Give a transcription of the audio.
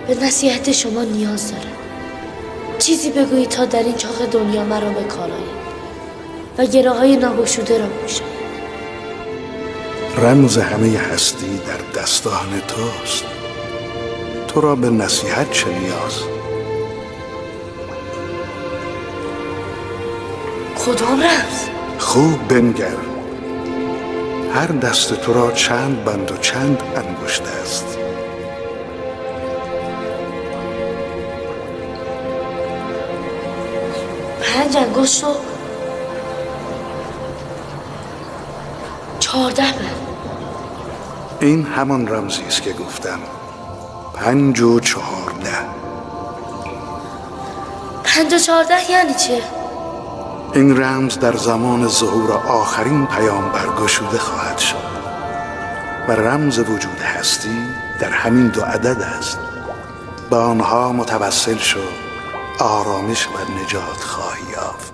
به نصیحت شما نیاز دارم. چیزی بگویید تا در این چاق دنیا مرا به کار آید و گره‌های ناگشوده را پوشم. رمز همه هستی در دستان توست. تو را به نصیحت چه نیاز؟ کدام رمز؟ خوب بنگر. هر دست تو را چند بند و چند انگشت است. 5 انگشت و 14 بند. این همان رمزی است که گفتم. 5 و 14. 5 و 14 یعنی چه؟ این رمز در زمان ظهور آخرین پیامبر گشوده خواهد شد و رمز وجود هستی در همین 2 عدد است. به آنها متوسل شو، آرامش و نجات خواهی یافت.